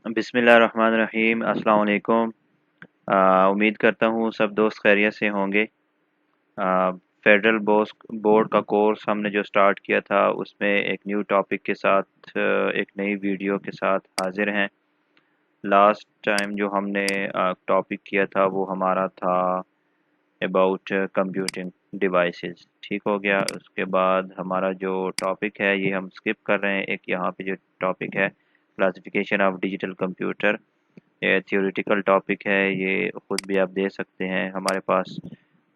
बिस्मिल्लाहिर्रहमानिर्रहीम अस्सलाम वालेकुम। उम्मीद करता हूँ सब दोस्त खैरियत से होंगे। फेडरल बोर्ड का कोर्स हमने जो स्टार्ट किया था उसमें एक न्यू टॉपिक के साथ एक नई वीडियो के साथ हाजिर हैं। लास्ट टाइम जो हमने टॉपिक किया था वो हमारा था अबाउट कंप्यूटिंग डिवाइसेस। ठीक हो गया। उसके बाद हमारा जो टॉपिक है ये हम स्किप कर रहे हैं। एक यहाँ पे जो टॉपिक है क्लासिफिकेशन ऑफ डिजिटल कंप्यूटर, ये थियोरेटिकल टॉपिक है। ये खुद भी आप दे सकते हैं। हमारे पास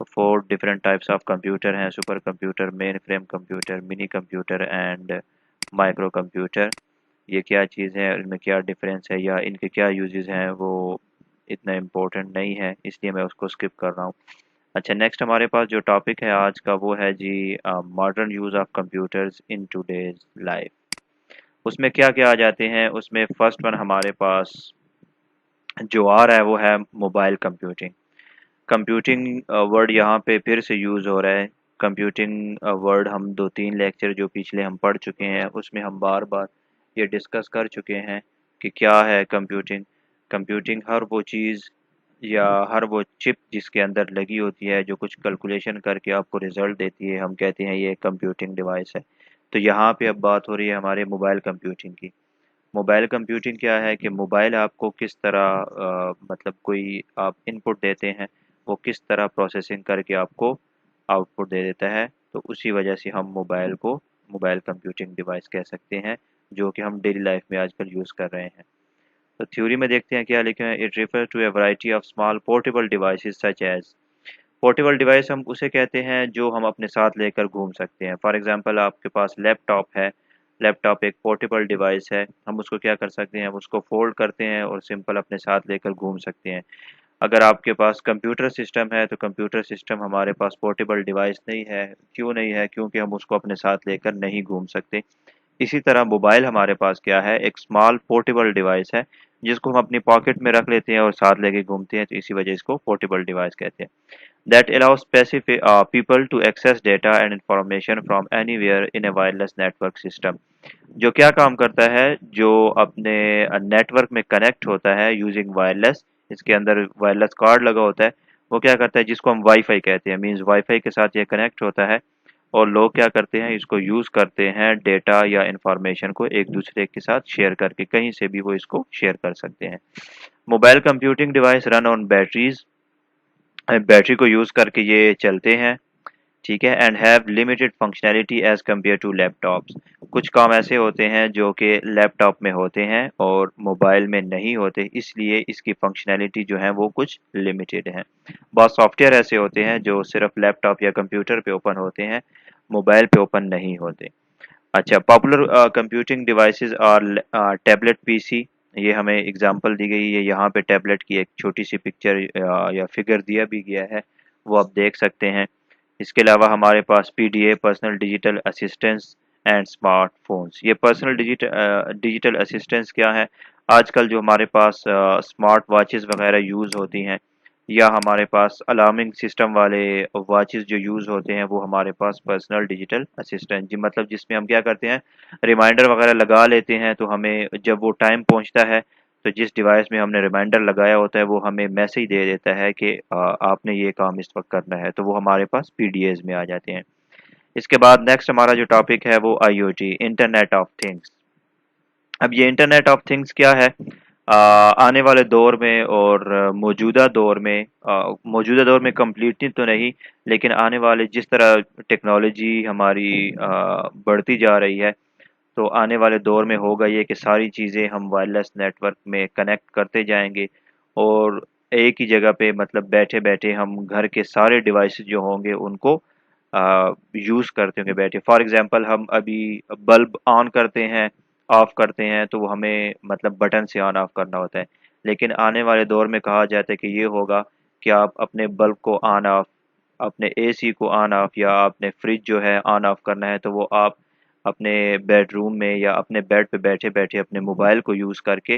4 डिफरेंट टाइप्स ऑफ कंप्यूटर हैं: super computer, main frame computer, mini computer and micro computer. ये क्या चीज़ है, इनमें क्या डिफरेंस है या इनके क्या यूजेस हैं, वो इतना इम्पोर्टेंट नहीं है, इसलिए मैं उसको स्किप कर रहा हूँ। अच्छा, नेक्स्ट हमारे पास जो टॉपिक है आज का वो है जी modern use of computers in today's life. उसमें क्या क्या आ जाते हैं, उसमें फर्स्ट वन हमारे पास जो आ रहा है वो है मोबाइल कंप्यूटिंग। कंप्यूटिंग वर्ड यहाँ पे फिर से यूज़ हो रहा है। कंप्यूटिंग वर्ड हम 2-3 लेक्चर जो पिछले हम पढ़ चुके हैं उसमें हम बार बार ये डिस्कस कर चुके हैं कि क्या है कंप्यूटिंग। कंप्यूटिंग हर वो चीज़ या हर वो चिप जिसके अंदर लगी होती है जो कुछ कैलकुलेशन करके आपको रिजल्ट देती है, हम कहते हैं ये कंप्यूटिंग डिवाइस है। तो यहाँ पे अब बात हो रही है हमारे मोबाइल कंप्यूटिंग की। मोबाइल कंप्यूटिंग क्या है कि मोबाइल आपको किस तरह मतलब कोई आप इनपुट देते हैं, वो किस तरह प्रोसेसिंग करके आपको आउटपुट दे देता है। तो उसी वजह से हम मोबाइल को मोबाइल कंप्यूटिंग डिवाइस कह सकते हैं, जो कि हम डेली लाइफ में आजकल यूज़ कर रहे हैं। तो थ्योरी में देखते हैं क्या लिखे हैं। It refer to a variety of small portable devices such as. Portable device हम उसे कहते हैं जो हम अपने साथ लेकर घूम सकते हैं। फॉर एग्जांपल आपके पास लैपटॉप है। लैपटॉप एक पोर्टेबल डिवाइस है। हम उसको क्या कर सकते हैं, हम उसको फोल्ड करते हैं और सिंपल अपने साथ लेकर घूम सकते हैं। अगर आपके पास कंप्यूटर सिस्टम है तो कंप्यूटर सिस्टम हमारे पास पोर्टेबल डिवाइस नहीं है। क्यों नहीं है? क्योंकि हम उसको अपने साथ लेकर नहीं घूम सकते। इसी तरह मोबाइल हमारे पास क्या है, एक स्मॉल पोर्टेबल डिवाइस है जिसको हम अपनी पॉकेट में रख लेते हैं और साथ लेके घूमते हैं, तो इसी वजह इसको पोर्टेबल डिवाइस कहते हैं। That allows specific people to access data and information from anywhere in a wireless network system। जो क्या काम करता है, जो अपने नेटवर्क में कनेक्ट होता है यूजिंग वायरलेस। इसके अंदर वायरलेस कार्ड लगा होता है। वो क्या करता है, जिसको हम वाईफाई कहते हैं, मींस वाईफाई के साथ ये कनेक्ट होता है और लोग क्या करते हैं, इसको यूज़ करते हैं डेटा या इंफॉर्मेशन को एक दूसरे के साथ शेयर करके, कहीं से भी वो इसको शेयर कर सकते हैं। Mobile computing device run on batteries, battery को यूज़ करके ये चलते हैं। ठीक है। And have limited functionality as compare to laptops. कुछ काम ऐसे होते हैं जो कि लैपटॉप में होते हैं और मोबाइल में नहीं होते, इसलिए इसकी फंक्शनैलिटी जो है वो कुछ लिमिटेड है। बहुत सॉफ्टवेयर ऐसे होते हैं जो सिर्फ लैपटॉप या कंप्यूटर पे ओपन होते हैं, मोबाइल पे ओपन नहीं होते। अच्छा, पॉपुलर कंप्यूटिंग डिवाइसेस और टैबलेट पीसी। ये हमें एग्जांपल दी गई है, यहाँ पे टैबलेट की एक छोटी सी पिक्चर या फिगर दिया भी गया है, वो आप देख सकते हैं। इसके अलावा हमारे पास PDA, personal digital assistance and smartphones. ये पर्सनल डिजिटल असिस्टेंस क्या है, आजकल जो हमारे पास स्मार्ट वॉचेस वगैरह यूज़ होती हैं या हमारे पास अलार्मिंग सिस्टम वाले वॉचेस जो यूज़ होते हैं, वो हमारे पास पर्सनल डिजिटल असिस्टेंट जी, मतलब जिसमें हम क्या करते हैं, रिमाइंडर वगैरह लगा लेते हैं, तो हमें जब वो टाइम पहुंचता है तो जिस डिवाइस में हमने रिमाइंडर लगाया होता है वो हमें मैसेज दे देता है कि आपने ये काम इस वक्त करना है, तो वो हमारे पास पीडीएस में आ जाते हैं। इसके बाद नेक्स्ट हमारा जो टॉपिक है वो आईओटी, इंटरनेट ऑफ थिंग्स। अब ये इंटरनेट ऑफ थिंग्स क्या है, आने वाले दौर में और मौजूदा दौर में कम्प्लीटली तो नहीं, लेकिन आने वाले जिस तरह टेक्नोलॉजी हमारी बढ़ती जा रही है, तो आने वाले दौर में होगा ये कि सारी चीज़ें हम वायरलेस नेटवर्क में कनेक्ट करते जाएंगे और एक ही जगह पे, मतलब बैठे बैठे हम घर के सारे डिवाइसेस जो होंगे उनको यूज़ करते होंगे बैठे। फॉर एग्जांपल हम अभी बल्ब ऑन करते हैं, ऑफ करते हैं, तो वो हमें मतलब बटन से ऑन ऑफ करना होता है। लेकिन आने वाले दौर में कहा जाता है कि ये होगा कि आप अपने बल्ब को ऑन ऑफ, अपने एसी को ऑन ऑफ या अपने फ्रिज जो है ऑन ऑफ करना है, तो वो आप अपने बेडरूम में या अपने बेड पे बैठे बैठे अपने मोबाइल को यूज़ करके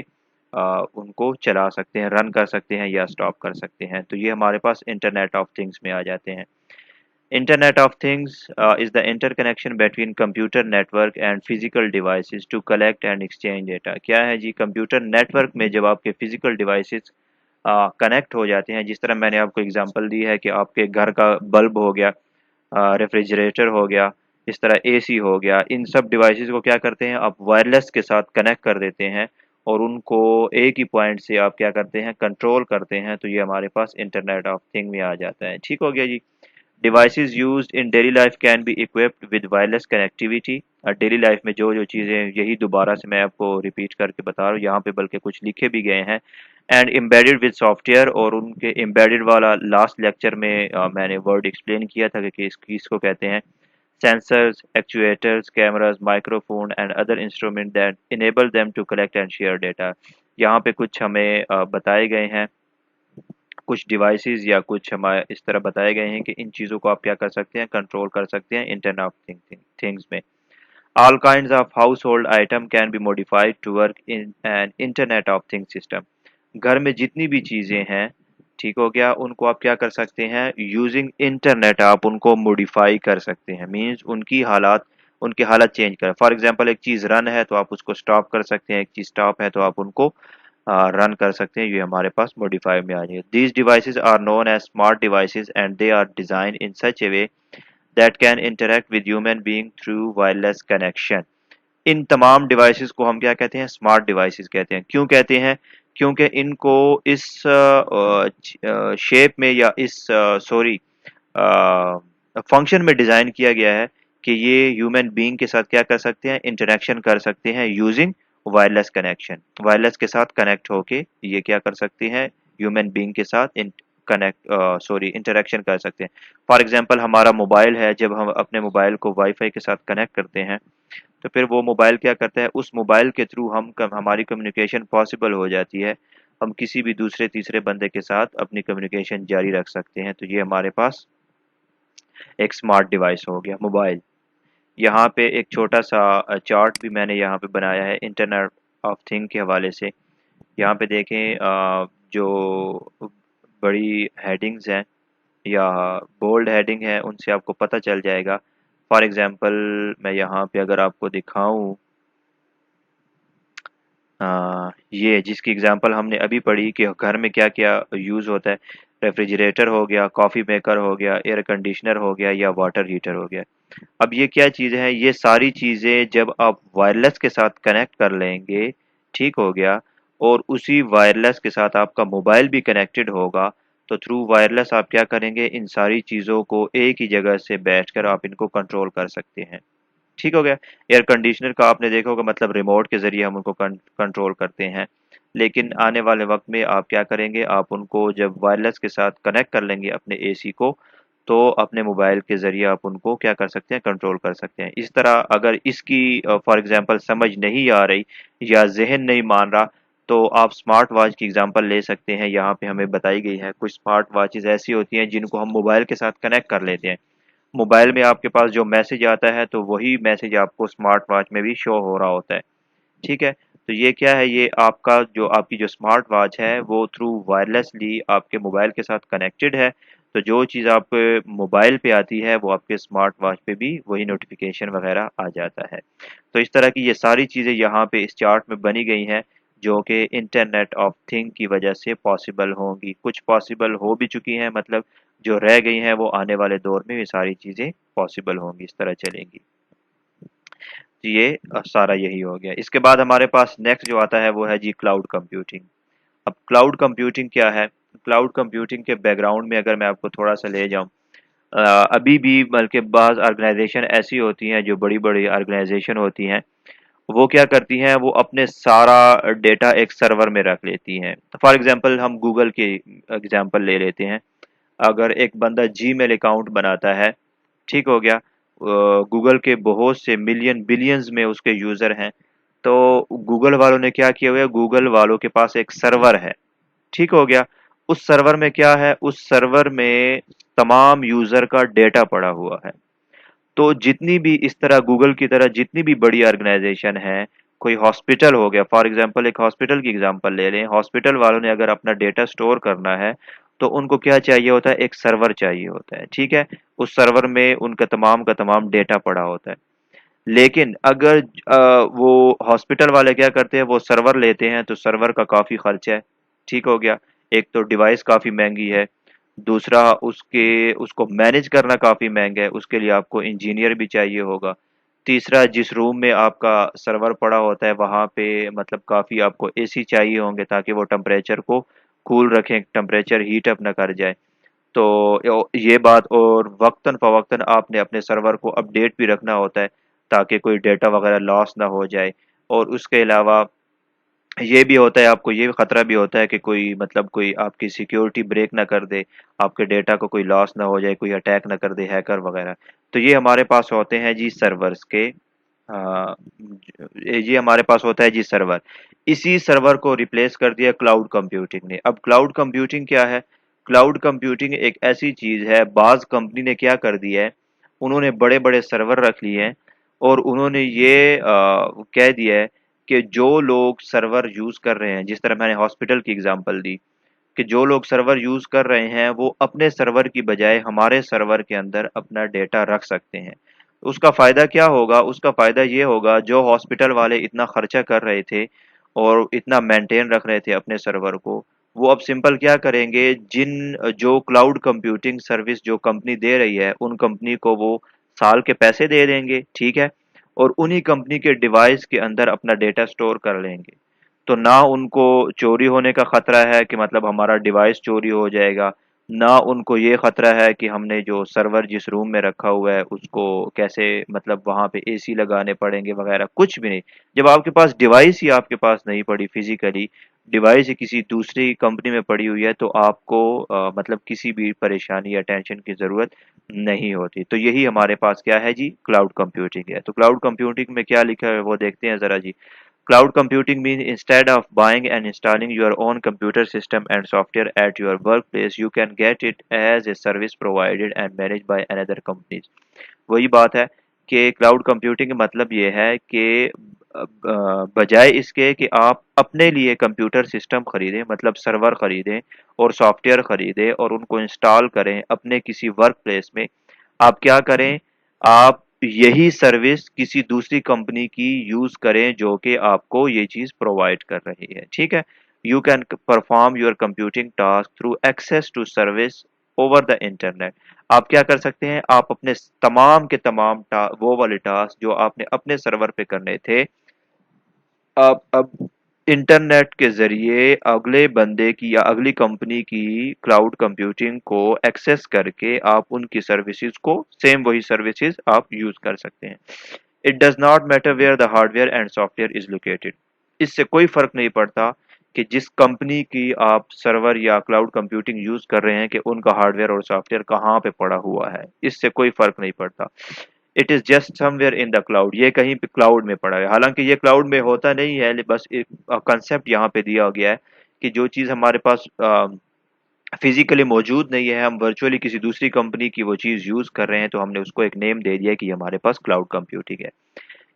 उनको चला सकते हैं, रन कर सकते हैं या स्टॉप कर सकते हैं। तो ये हमारे पास इंटरनेट ऑफ थिंग्स में आ जाते हैं। Internet of Things is the interconnection between computer network and physical devices to collect and exchange data. क्या है जी, कंप्यूटर नेटवर्क में जब आपके फिजिकल डिवाइसेस कनेक्ट हो जाते हैं, जिस तरह मैंने आपको एग्जांपल दी है कि आपके घर का बल्ब हो गया, रेफ्रिजरेटर हो गया, इस तरह एसी हो गया, इन सब डिवाइसेस को क्या करते हैं आप वायरलेस के साथ कनेक्ट कर देते हैं और उनको एक ही पॉइंट से आप क्या करते हैं कंट्रोल करते हैं, तो ये हमारे पास इंटरनेट ऑफ थिंग में आ जाता है। ठीक हो गया जी। Devices used in daily life can be equipped with wireless connectivity। Daily life में जो जो चीज़ें, यही दोबारा से मैं आपको रिपीट करके बता रहा हूँ, यहाँ पे बल्कि कुछ लिखे भी गए हैं। एंड एम्बेडेड विद सॉफ्टवेयर, और उनके एम्बेडेड वाला लास्ट लेक्चर में मैंने वर्ड एक्सप्लेन किया था कि इसको कहते हैं sensors, actuators, cameras, microphone and other instruments that enable them to collect and share data। यहाँ पे कुछ हमें बताए गए हैं, कुछ डिवाइसेस या कुछ हमारे इस तरह बताए गए हैं कि इन चीज़ों को आप क्या कर सकते हैं, कंट्रोल कर सकते हैं इंटरनेट ऑफ थिंग्स में। All kinds of household item can be modified to work in an internet of things system. घर में जितनी भी चीज़ें हैं, ठीक हो गया, उनको आप क्या कर सकते हैं, यूजिंग इंटरनेट आप उनको मॉडिफाई कर सकते हैं। मीन्स उनकी हालत चेंज कर, फॉर एग्जांपल एक चीज़ रन है तो आप उसको स्टॉप कर सकते हैं, एक चीज़ स्टॉप है तो आप उनको रन कर सकते हैं। ये हमारे पास मॉडिफाई में आ जाएगा। These devices are known as smart devices and they are design in such a way that can interact with human being through wireless connection. इन तमाम डिवाइसेस को हम क्या कहते हैं, स्मार्ट डिवाइसेस कहते हैं। क्यों कहते हैं, क्योंकि इनको इस शेप में या इस सॉरी फंक्शन में डिजाइन किया गया है कि ये ह्यूमन बीइंग के साथ क्या कर सकते हैं, इंटरेक्शन कर सकते हैं यूजिंग वायरलेस कनेक्शन। वायरलेस के साथ कनेक्ट होके ये क्या कर सकते हैं, ह्यूमन बीइंग के साथ इंटरेक्शन कर सकते हैं। फॉर एग्जांपल हमारा मोबाइल है, जब हम अपने मोबाइल को वाईफाई के साथ कनेक्ट करते हैं तो फिर वो मोबाइल क्या करता है, उस मोबाइल के थ्रू हमारी कम्युनिकेशन पॉसिबल हो जाती है। हम किसी भी दूसरे तीसरे बंदे के साथ अपनी कम्युनिकेशन जारी रख सकते हैं। तो ये हमारे पास एक स्मार्ट डिवाइस हो गया मोबाइल। यहाँ पे एक छोटा सा चार्ट भी मैंने यहाँ पे बनाया है इंटरनेट ऑफ थिंग के हवाले से। यहाँ पे देखें, जो बड़ी हेडिंग्स हैं या बोल्ड हेडिंग है उनसे आपको पता चल जाएगा। फॉर एग्जांपल मैं यहाँ पे अगर आपको दिखाऊं, ये जिसकी एग्जांपल हमने अभी पढ़ी कि घर में क्या क्या यूज़ होता है, रेफ्रिजरेटर हो गया, कॉफ़ी मेकर हो गया, एयर कंडीशनर हो गया या वाटर हीटर हो गया। अब ये क्या चीज़ है, ये सारी चीज़ें जब आप वायरलेस के साथ कनेक्ट कर लेंगे, ठीक हो गया, और उसी वायरलेस के साथ आपका मोबाइल भी कनेक्टेड होगा, तो थ्रू वायरलेस आप क्या करेंगे, इन सारी चीज़ों को एक ही जगह से बैठकर आप इनको कंट्रोल कर सकते हैं। ठीक हो गया। एयर कंडीशनर का आपने देखा होगा, मतलब रिमोट के ज़रिए हम उनको कंट्रोल करते हैं। लेकिन आने वाले वक्त में आप क्या करेंगे, आप उनको जब वायरलेस के साथ कनेक्ट कर लेंगे अपने एसी को, तो अपने मोबाइल के ज़रिए आप उनको क्या कर सकते हैं, कंट्रोल कर सकते हैं। इस तरह अगर इसकी फॉर एग्जांपल समझ नहीं आ रही या ज़हन नहीं मान रहा, तो आप स्मार्ट वॉच की एग्जांपल ले सकते हैं। यहाँ पे हमें बताई गई है कुछ स्मार्ट वॉचेज़ ऐसी होती हैं जिनको हम मोबाइल के साथ कनेक्ट कर लेते हैं। मोबाइल में आपके पास जो मैसेज आता है तो वही मैसेज आपको स्मार्ट वॉच में भी शो हो रहा होता है। ठीक है, तो ये क्या है, ये आपकी जो स्मार्ट वॉच है वो थ्रू वायरलेसली आपके मोबाइल के साथ कनेक्टेड है। तो जो चीज़ आप मोबाइल पे आती है वो आपके स्मार्ट वॉच पे भी वही नोटिफिकेशन वगैरह आ जाता है। तो इस तरह की ये सारी चीज़ें यहाँ पे इस चार्ट में बनी गई हैं जो कि इंटरनेट ऑफ थिंग की वजह से पॉसिबल होंगी। कुछ पॉसिबल हो भी चुकी हैं, मतलब जो रह गई हैं वो आने वाले दौर में ये सारी चीज़ें पॉसिबल होंगी, इस तरह चलेंगी। तो ये सारा यही हो गया। इसके बाद हमारे पास नेक्स्ट जो आता है वो है जी क्लाउड कंप्यूटिंग। अब क्लाउड कंप्यूटिंग क्या है, क्लाउड कंप्यूटिंग के बैकग्राउंड में अगर मैं आपको थोड़ा सा ले जाऊं, अभी भी बल्कि बाज़ ऑर्गेनाइजेशन ऐसी होती हैं जो बड़ी बड़ी ऑर्गेनाइजेशन होती हैं, वो क्या करती हैं, वो अपने सारा डेटा एक सर्वर में रख लेती हैं। फॉर एग्जांपल हम गूगल के एग्जांपल ले लेते हैं। अगर एक बंदा जीमेल अकाउंट बनाता है, ठीक हो गया, गूगल के बहुत से मिलियन बिलियंस में उसके यूज़र हैं, तो गूगल वालों ने क्या किया हुआ है, गूगल वालों के पास एक सर्वर है, ठीक हो गया। उस सर्वर में क्या है, उस सर्वर में तमाम यूज़र का डेटा पड़ा हुआ है। तो जितनी भी इस तरह गूगल की तरह जितनी भी बड़ी ऑर्गेनाइजेशन है, कोई हॉस्पिटल हो गया, फॉर एग्जांपल एक हॉस्पिटल की एग्जांपल ले लें, हॉस्पिटल वालों ने अगर अपना डेटा स्टोर करना है तो उनको क्या चाहिए होता है, एक सर्वर चाहिए होता है, ठीक है। उस सर्वर में उनका तमाम का तमाम डेटा पड़ा होता है। लेकिन अगर वो हॉस्पिटल वाले क्या करते हैं, वो सर्वर लेते हैं तो सर्वर का काफ़ी खर्चा है, ठीक हो गया। एक तो डिवाइस काफ़ी महंगी है, दूसरा उसके उसको मैनेज करना काफ़ी महंगा है, उसके लिए आपको इंजीनियर भी चाहिए होगा। तीसरा, जिस रूम में आपका सर्वर पड़ा होता है वहाँ पे मतलब काफ़ी आपको एसी चाहिए होंगे ताकि वो टेम्परेचर को कूल रखें, टेम्परेचर हीट अप ना कर जाए। तो ये बात, और वक्तन फवक्तन आपने अपने सर्वर को अपडेट भी रखना होता है ताकि कोई डेटा वगैरह लॉस ना हो जाए। और उसके अलावा ये भी होता है, आपको ये खतरा भी होता है कि कोई मतलब कोई आपकी सिक्योरिटी ब्रेक ना कर दे, आपके डेटा को कोई लॉस ना हो जाए, कोई अटैक ना कर दे, हैकर वगैरह। तो ये हमारे पास होते हैं जी सर्वर्स के, ये हमारे पास होता है जी सर्वर। इसी सर्वर को रिप्लेस कर दिया क्लाउड कंप्यूटिंग ने। अब क्लाउड कंप्यूटिंग क्या है? क्लाउड कंप्यूटिंग एक ऐसी चीज है, बाज कंपनी ने क्या कर दिया है, उन्होंने बड़े बड़े सर्वर रख लिए हैं और उन्होंने ये कह दिया है कि जो लोग सर्वर यूज कर रहे हैं, जिस तरह मैंने हॉस्पिटल की एग्जांपल दी, कि जो लोग सर्वर यूज कर रहे हैं वो अपने सर्वर की बजाय हमारे सर्वर के अंदर अपना डेटा रख सकते हैं। उसका फायदा क्या होगा? उसका फायदा ये होगा, जो हॉस्पिटल वाले इतना खर्चा कर रहे थे और इतना मेंटेन रख रहे थे अपने सर्वर को, वो अब सिंपल क्या करेंगे, जिन जो क्लाउड कंप्यूटिंग सर्विस जो कंपनी दे रही है उन कंपनी को वो साल के पैसे दे देंगे, ठीक है, और उन्हीं कंपनी के डिवाइस के अंदर अपना डेटा स्टोर कर लेंगे। तो ना उनको चोरी होने का खतरा है कि मतलब हमारा डिवाइस चोरी हो जाएगा, ना उनको ये खतरा है कि हमने जो सर्वर जिस रूम में रखा हुआ है उसको कैसे मतलब वहां पे एसी लगाने पड़ेंगे वगैरह, कुछ भी नहीं। जब आपके पास डिवाइस ही आपके पास नहीं पड़ी फिजिकली, डिवाइस ही किसी दूसरी कंपनी में पड़ी हुई है, तो आपको मतलब किसी भी परेशानी या टेंशन की जरूरत नहीं होती। तो यही हमारे पास क्या है जी, क्लाउड कंप्यूटिंग है। तो क्लाउड कंप्यूटिंग में क्या लिखा है वो देखते हैं जरा जी। Cloud computing means instead of buying and installing your own computer system and software at your workplace, you can get it as a service provided and managed by another companies. वही बात है कि क्लाउड कंप्यूटिंग का मतलब ये है कि बजाय इसके कि आप अपने लिए कंप्यूटर सिस्टम खरीदें, मतलब सर्वर खरीदें और सॉफ्टवेयर खरीदें और उनको इंस्टॉल करें अपने किसी वर्क प्लेस में, आप क्या करें, आप यही सर्विस किसी दूसरी कंपनी की यूज करें जो कि आपको ये चीज प्रोवाइड कर रही है, ठीक है। You can perform your computing task through access to service over the internet. आप क्या कर सकते हैं, आप अपने तमाम के तमाम वो वाले टास्क जो आपने अपने सर्वर पे करने थे, आप अब इंटरनेट के ज़रिए अगले बंदे की या अगली कंपनी की क्लाउड कंप्यूटिंग को एक्सेस करके आप उनकी सर्विसेज को, सेम वही सर्विसेज आप यूज़ कर सकते हैं। It does not matter where the hardware and software is located. इससे कोई फ़र्क नहीं पड़ता कि जिस कंपनी की आप सर्वर या क्लाउड कंप्यूटिंग यूज़ कर रहे हैं कि उनका हार्डवेयर और सॉफ्टवेयर कहाँ पे पड़ा हुआ है, इससे कोई फ़र्क नहीं पड़ता। It is just somewhere in the cloud, ये कहीं पे क्लाउड में पड़ा है। हालांकि ये क्लाउड में होता नहीं है, बस एक कंसेप्ट यहाँ पे दिया गया है कि जो चीज़ हमारे पास फिजिकली मौजूद नहीं है, हम वर्चुअली किसी दूसरी कंपनी की वो चीज़ यूज़ कर रहे हैं, तो हमने उसको एक नेम दे दिया कि हमारे पास क्लाउड कंप्यूटिंग है।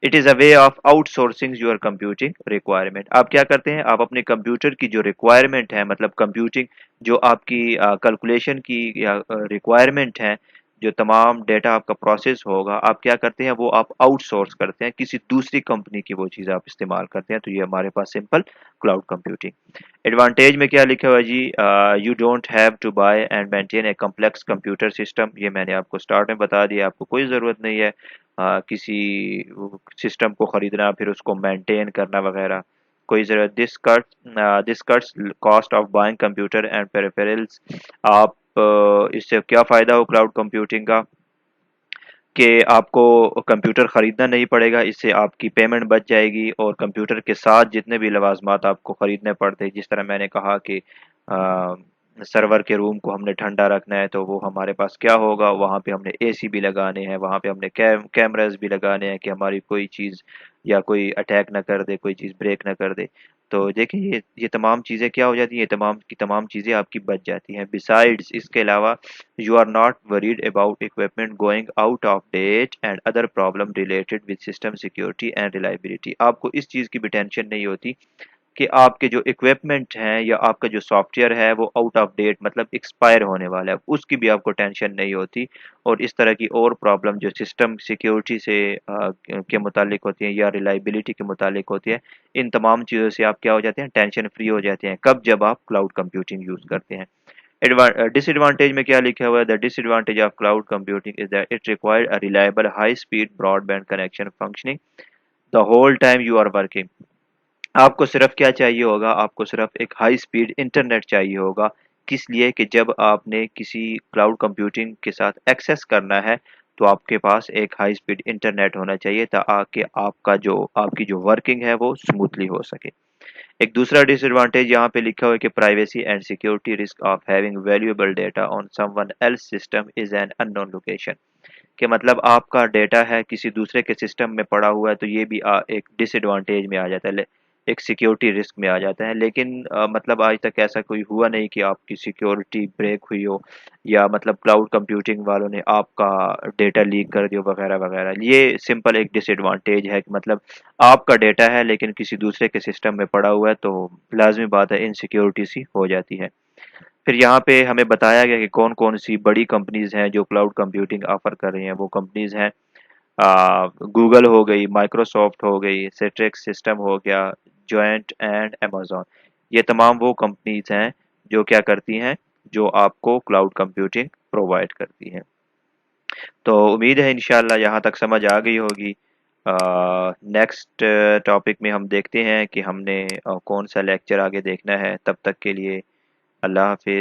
It is a way of outsourcing your computing requirement. आप क्या करते हैं, आप अपने कंप्यूटर की जो रिक्वायरमेंट है, मतलब कंप्यूटिंग जो आपकी कैलकुलेशन की या रिक्वायरमेंट है, जो तमाम डेटा आपका प्रोसेस होगा, आप क्या करते हैं, वो आप आउटसोर्स करते हैं, किसी दूसरी कंपनी की वो चीज़ आप इस्तेमाल करते हैं। तो ये हमारे पास सिंपल क्लाउड कंप्यूटिंग। एडवांटेज में क्या लिखा हुआ है जी, you don't have to buy and maintain a complex computer system. ये मैंने आपको स्टार्ट में बता दिया, आपको कोई ज़रूरत नहीं है किसी सिस्टम को खरीदना फिर उसको मेंटेन करना वगैरह, कोई ज़रूरत। This cuts cost of buying computer and peripherals. आप इससे क्या फ़ायदा हो क्लाउड कंप्यूटिंग का, कि आपको कंप्यूटर ख़रीदना नहीं पड़ेगा, इससे आपकी पेमेंट बच जाएगी और कंप्यूटर के साथ जितने भी लवाजमात आपको ख़रीदने पड़ते हैं, जिस तरह मैंने कहा कि सर्वर के रूम को हमने ठंडा रखना है तो वो हमारे पास क्या होगा, वहाँ पे हमने एसी भी लगाने हैं, वहाँ पे हमने कैमरास भी लगाने हैं कि हमारी कोई चीज़ या कोई अटैक ना कर दे, कोई चीज़ ब्रेक ना कर दे। तो देखिए ये तमाम चीज़ें क्या हो जाती हैं, ये तमाम की तमाम चीज़ें आपकी बच जाती हैं। बिसाइड्स इसके अलावा you are not worried about equipment going out of date and other problem related with system security and reliability। आपको इस चीज़ की भी टेंशन नहीं होती कि आपके जो इक्विपमेंट हैं या आपका जो सॉफ्टवेयर है वो आउट ऑफ डेट मतलब एक्सपायर होने वाला है, उसकी भी आपको टेंशन नहीं होती। और इस तरह की और प्रॉब्लम जो सिस्टम सिक्योरिटी से के मुतालिक होती हैं या रिलायबिलिटी के मुतालिक होती है, इन तमाम चीज़ों से आप क्या हो जाते हैं, टेंशन फ्री हो जाते हैं। कब? जब आप क्लाउड कंप्यूटिंग यूज़ करते हैं। डिसएडवांटेज में क्या लिखा हुआ है? The disadvantage of cloud computing is that it required a reliable high speed broadband connection functioning the whole time you are working. आपको सिर्फ क्या चाहिए होगा? आपको सिर्फ एक हाई स्पीड इंटरनेट चाहिए होगा। किस लिए? कि जब आपने किसी क्लाउड कंप्यूटिंग के साथ एक्सेस करना है, तो आपके पास एक हाई स्पीड इंटरनेट होना चाहिए ताकि आपकी जो वर्किंग है वो स्मूथली हो सके। एक दूसरा डिसएडवांटेज यहाँ पे लिखा हुआ है कि privacy and security risk of having valuable data on someone else system is an unknown location. कि मतलब आपका डेटा है किसी दूसरे के सिस्टम में पड़ा हुआ है, तो ये भी एक डिसएडवांटेज में आ जाता है, एक सिक्योरिटी रिस्क में आ जाता है। लेकिन मतलब आज तक ऐसा कोई हुआ नहीं कि आपकी सिक्योरिटी ब्रेक हुई हो या मतलब क्लाउड कंप्यूटिंग वालों ने आपका डेटा लीक कर दिया वगैरह वगैरह। ये सिंपल एक डिसएडवांटेज है कि मतलब आपका डेटा है लेकिन किसी दूसरे के सिस्टम में पड़ा हुआ है, तो लाजमी बात है इनसिक्योरिटी सी हो जाती है। फिर यहाँ पे हमें बताया गया कि कौन-कौन सी बड़ी कंपनीज़ हैं जो क्लाउड कंप्यूटिंग ऑफ़र कर रही हैं। वो कंपनीज़ हैं गूगल हो गई, माइक्रोसॉफ्ट हो गई, सिट्रिक्स सिस्टम हो गया, जोइंट एंड अमेज़न। ये तमाम वो कंपनीज़ हैं जो क्या करती हैं, जो आपको क्लाउड कंप्यूटिंग प्रोवाइड करती हैं। तो उम्मीद है इंशाल्लाह यहाँ तक समझ आ गई होगी। नेक्स्ट टॉपिक में हम देखते हैं कि हमने कौन सा लेक्चर आगे देखना है। तब तक के लिए अल्लाह हाफ़िज़।